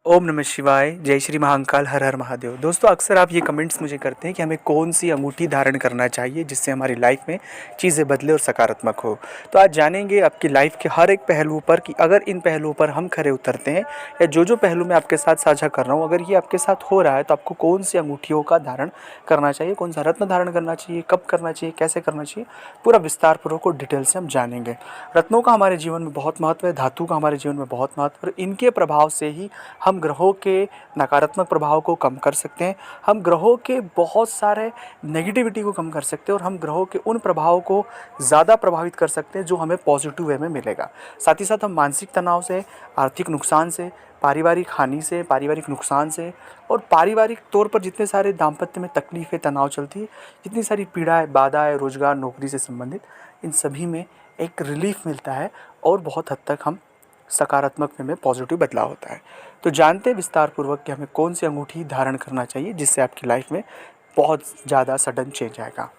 ओम नमः शिवाय। जय श्री महाकाल। हर हर महादेव। दोस्तों, अक्सर आप ये कमेंट्स मुझे करते हैं कि हमें कौन सी अंगूठी धारण करना चाहिए जिससे हमारी लाइफ में चीज़ें बदले और सकारात्मक हो। तो आज जानेंगे आपकी लाइफ के हर एक पहलू पर कि अगर इन पहलुओं पर हम खरे उतरते हैं या जो पहलू मैं आपके साथ साझा कर रहा हूँ अगर ये आपके साथ हो रहा है तो आपको कौन सी अंगूठियों का धारण करना चाहिए, कौन सा रत्न धारण करना चाहिए, कब करना चाहिए, कैसे करना चाहिए, पूरा विस्तारपूर्वक और डिटेल से हम जानेंगे। रत्नों का हमारे जीवन में बहुत महत्व है, धातु का हमारे जीवन में बहुत महत्व है। इनके प्रभाव से ही हम ग्रहों के नकारात्मक प्रभाव को कम कर सकते हैं, हम ग्रहों के बहुत सारे नेगेटिविटी को कम कर सकते हैं और हम ग्रहों के उन प्रभावों को ज़्यादा प्रभावित कर सकते हैं जो हमें पॉजिटिव वे में मिलेगा। साथ ही साथ हम मानसिक तनाव से, आर्थिक नुकसान से, पारिवारिक हानि से, पारिवारिक नुकसान से और पारिवारिक तौर पर जितने सारे दाम्पत्य में तकलीफ़ें, तनाव चलती है, जितनी सारी पीड़ाएं, बाधाएं, रोजगार, नौकरी से संबंधित, इन सभी में एक रिलीफ मिलता है और बहुत हद तक हम सकारात्मक में पॉजिटिव बदलाव होता है। तो जानते हैं विस्तारपूर्वक कि हमें कौन सी अंगूठी धारण करना चाहिए जिससे आपकी लाइफ में बहुत ज़्यादा सडन चेंज आएगा।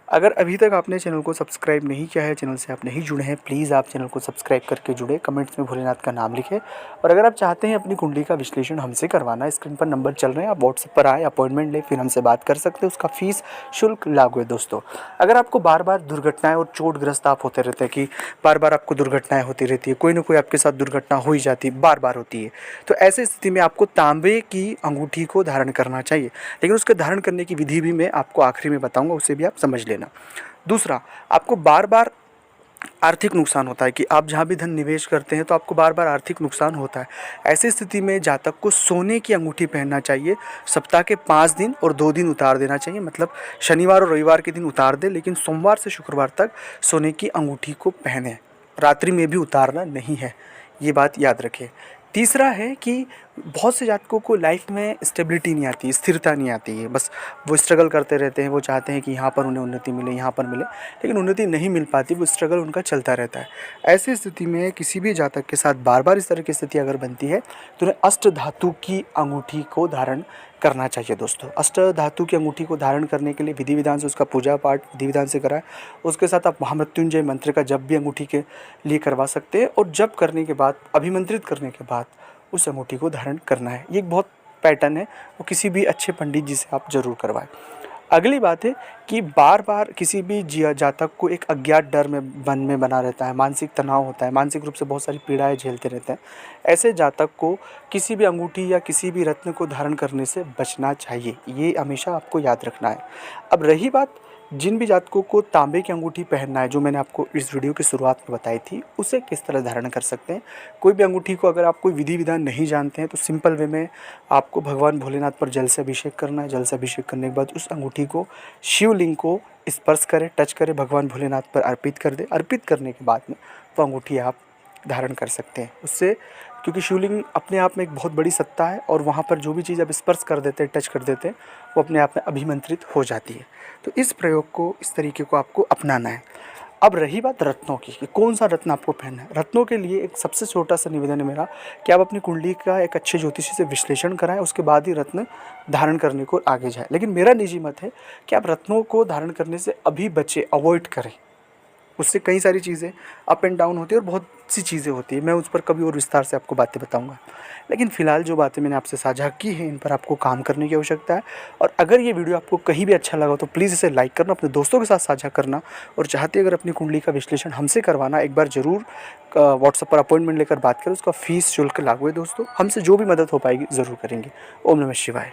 अगर अभी तक आपने चैनल को सब्सक्राइब नहीं किया है, चैनल से आप नहीं जुड़े हैं, प्लीज़ आप चैनल को सब्सक्राइब करके जुड़े, कमेंट्स में भोलेनाथ का नाम लिखें। और अगर आप चाहते हैं अपनी कुंडली का विश्लेषण हमसे करवाना, स्क्रीन पर नंबर चल रहे हैं, आप व्हाट्सएप पर आए, अपॉइंटमेंट लें, फिर हमसे बात कर सकते हैं। उसका फीस शुल्क लागू है। दोस्तों, अगर आपको बार बार दुर्घटनाएं और चोटग्रस्त आप होते रहते हैं कि बार बार आपको दुर्घटनाएं होती रहती है, कोई ना कोई आपके साथ दुर्घटना हो ही जाती है, बार बार होती है, तो ऐसी स्थिति में आपको तांबे की अंगूठी को धारण करना चाहिए। लेकिन उसके धारण करने की विधि भी मैं आपको आखिरी में बताऊँगा, उसे भी आप समझ लेना। दूसरा, आपको बार बार आर्थिक नुकसान होता है कि आप जहाँ भी धन निवेश करते हैं तो आपको बार बार आर्थिक नुकसान होता है। ऐसी स्थिति में जातक को सोने की अंगूठी पहनना चाहिए। सप्ताह के 5 दिन और 2 दिन उतार देना चाहिए, मतलब शनिवार और रविवार के दिन उतार दें, लेकिन सोमवार से शुक्रवार तक सोने की अंगूठी को पहने। रात्रि में भी उतारना नहीं है, ये बात याद रखें। तीसरा है कि बहुत से जातकों को लाइफ में स्टेबिलिटी नहीं आती, स्थिरता नहीं आती है, बस वो स्ट्रगल करते रहते हैं। वो चाहते हैं कि यहाँ पर उन्हें उन्नति मिले, यहाँ पर मिले, लेकिन उन्नति नहीं मिल पाती, वो स्ट्रगल उनका चलता रहता है। ऐसी स्थिति में किसी भी जातक के साथ बार बार इस तरह की स्थिति अगर बनती है तो उन्हें अष्ट धातु की अंगूठी को धारण करना चाहिए। दोस्तों, अष्ट धातु की अंगूठी को धारण करने के लिए विधि विधान से उसका पूजा पाठ विधि विधान से कराएं। उसके साथ आप महामृत्युंजय मंत्र का जप भी अंगूठी के लिए करवा सकते हैं और जप करने के बाद, अभिमंत्रित करने के बाद उस अंगूठी को धारण करना है। ये एक बहुत पैटर्न है, वो किसी भी अच्छे पंडित जी से आप ज़रूर करवाएं। अगली बात है कि बार बार किसी भी जातक को एक अज्ञात डर में मन में बना रहता है, मानसिक तनाव होता है, मानसिक रूप से बहुत सारी पीड़ाएं झेलते रहते हैं। ऐसे जातक को किसी भी अंगूठी या किसी भी रत्न को धारण करने से बचना चाहिए, ये हमेशा आपको याद रखना है। अब रही बात जिन भी जातकों को तांबे की अंगूठी पहनना है, जो मैंने आपको इस वीडियो की शुरुआत में बताई थी, उसे किस तरह धारण कर सकते हैं। कोई भी अंगूठी को अगर आप कोई विधि विधान नहीं जानते हैं तो सिंपल वे में आपको भगवान भोलेनाथ पर जल से अभिषेक करना है। जल से अभिषेक करने के बाद उस अंगूठी को शिवलिंग को स्पर्श करें, टच करें, भगवान भोलेनाथ पर अर्पित कर दें। अर्पित करने के बाद में वो अंगूठी आप धारण कर सकते हैं। उससे, क्योंकि शिवलिंग अपने आप में एक बहुत बड़ी सत्ता है और वहाँ पर जो भी चीज़ आप स्पर्श कर देते हैं, टच कर देते हैं, वो अपने आप में अभिमंत्रित हो जाती है। तो इस प्रयोग को, इस तरीके को आपको अपनाना है। अब रही बात रत्नों की कि कौन सा रत्न आपको पहनना है। रत्नों के लिए एक सबसे छोटा सा निवेदन है मेरा कि आप अपनी कुंडली का एक अच्छे ज्योतिषी से विश्लेषण कराएं, उसके बाद ही रत्न धारण करने को आगे जाए। लेकिन मेरा निजी मत है कि आप रत्नों को धारण करने से अभी बचे, अवॉइड करें। उससे कई सारी चीज़ें अप एंड डाउन होती है और बहुत सी चीज़ें होती है। मैं उस पर कभी और विस्तार से आपको बातें बताऊंगा, लेकिन फ़िलहाल जो बातें मैंने आपसे साझा की हैं, इन पर आपको काम करने की आवश्यकता है। और अगर ये वीडियो आपको कहीं भी अच्छा लगा तो प्लीज़ इसे लाइक करना, अपने दोस्तों के साथ साझा करना। और चाहते अगर अपनी कुंडली का विश्लेषण हमसे करवाना, एक बार ज़रूर व्हाट्सएप पर अपॉइंटमेंट लेकर बात करें। उसका फ़ीस शुल्क लागू है। दोस्तों, हमसे जो भी मदद हो पाएगी ज़रूर करेंगे। ओम नमः शिवाय।